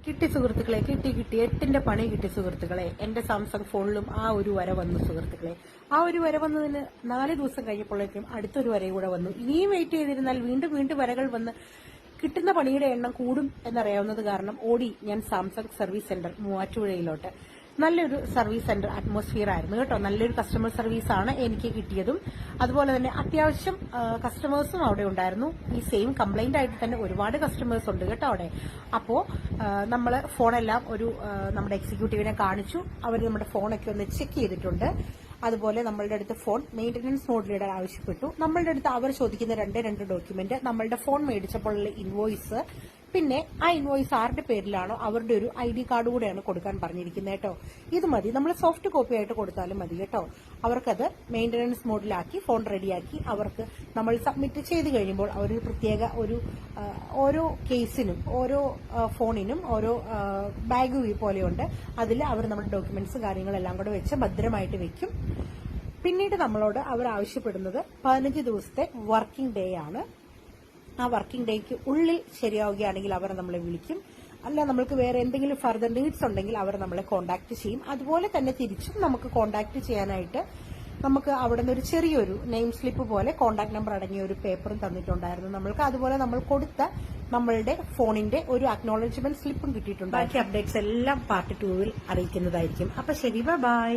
കിട്ടി സുഹൃത്തുക്കളെ, കിട്ടി 8ന്റെ പണി കിട്ടി സുഹൃത്തുക്കളെ. എന്റെ സാംസങ് ഫോണിലും ആ ഒരു വര വന്നു സുഹൃത്തുക്കളെ. ആ ഒരു വര വന്നതിന് 4 ദിവസം കഴിഞ്ഞപ്പോഴേക്കും അടുത്തൊരു വര കൂടെ വന്നു. ഇനിയും വെയിറ്റ് ചെയ്തിരുന്നാൽ വീണ്ടും വരകൾ വന്ന് കിട്ടുന്ന പണിയുടെ എണ്ണം കൂടും എന്നറിയാവുന്നത് കാരണം ഓടി ഞാൻ സാംസങ് സർവീസ് സെന്റർ മൂവാറ്റുപുഴയിലോട്ട്. നല്ലൊരു സർവീസ് സെന്റർ അറ്റ്മോസ്ഫിയർ ആയിരുന്നു കേട്ടോ. നല്ലൊരു കസ്റ്റമർ സർവീസാണ് എനിക്ക് കിട്ടിയതും. അതുപോലെ തന്നെ അത്യാവശ്യം കസ്റ്റമേഴ്സും അവിടെ ഉണ്ടായിരുന്നു. ഈ സെയിം കംപ്ലൈന്റ് ആയിട്ട് തന്നെ ഒരുപാട് കസ്റ്റമേഴ്സ് ഉണ്ട് കേട്ടോ അവിടെ. അപ്പോ നമ്മൾ ഫോണെല്ലാം നമ്മുടെ എക്സിക്യൂട്ടീവിനെ കാണിച്ചു. അവർ നമ്മുടെ ഫോണൊക്കെ ഒന്ന് ചെക്ക് ചെയ്തിട്ടുണ്ട്. അതുപോലെ നമ്മളുടെ അടുത്ത് ഫോൺ മെയിന്റനൻസ് മോഡിലിടാൻ ആവശ്യപ്പെട്ടു. നമ്മളുടെ അടുത്ത് അവർ ചോദിക്കുന്ന രണ്ട് ഡോക്യുമെന്റ്, നമ്മളുടെ ഫോൺ മേടിച്ചപ്പോഴുള്ള ഇൻവോയ്സ്, പിന്നെ ആ ഇൻവോയ്സ് ആരുടെ പേരിലാണോ അവരുടെ ഒരു ID കാർഡ് കൂടെയാണ് കൊടുക്കാൻ പറഞ്ഞിരിക്കുന്നത് കേട്ടോ. ഇത് മതി, നമ്മൾ സോഫ്റ്റ് കോപ്പി ആയിട്ട് കൊടുത്താലും മതി കേട്ടോ. അവർക്കത് മെയിന്റനൻസ് മോഡിലാക്കി ഫോൺ റെഡിയാക്കി അവർക്ക് നമ്മൾ സബ്മിറ്റ് ചെയ്ത് കഴിയുമ്പോൾ അവർ പ്രത്യേക ഓരോ കേസിനും ഓരോ ഫോണിനും ഓരോ ബാഗ് പോലെയുണ്ട്. അതിൽ അവർ നമ്മുടെ ഡോക്യുമെന്റ്സ് കാര്യങ്ങളെല്ലാം കൂടെ വെച്ച് ഭദ്രമായിട്ട് വെക്കും. പിന്നീട് നമ്മളോട് അവർ ആവശ്യപ്പെടുന്നത് 15 ദിവസത്തെ വർക്കിംഗ് ഡേ ആണ്. ആ വർക്കിംഗ് ഡേക്ക് ഉള്ളിൽ ശരിയാവുകയാണെങ്കിൽ അവർ നമ്മളെ വിളിക്കും. അല്ല, നമ്മൾക്ക് വേറെ എന്തെങ്കിലും ഫർദർ നീഡ്സ് ഉണ്ടെങ്കിൽ അവർ നമ്മളെ കോൺടാക്ട് ചെയ്യും. അതുപോലെ തന്നെ തിരിച്ചും നമുക്ക് കോൺടാക്ട് ചെയ്യാനായിട്ട് നമുക്ക് അവിടെ നിന്ന് ഒരു ചെറിയൊരു നെയിം സ്ലിപ്പ് പോലെ കോൺടാക്ട് നമ്പർ അടങ്ങിയ ഒരു പേപ്പറും തന്നിട്ടുണ്ടായിരുന്നു നമ്മൾക്ക്. അതുപോലെ നമ്മൾ കൊടുത്ത നമ്മളുടെ ഫോണിന്റെ ഒരു അക്നോളജ്മെന്റ് സ്ലിപ്പും കിട്ടിയിട്ടുണ്ട്. ബാക്കി അപ്ഡേറ്റ്സ് എല്ലാം പാർട്ട് 2 അറിയിക്കുന്നതായിരിക്കും. അപ്പൊ ശരി, ബൈ.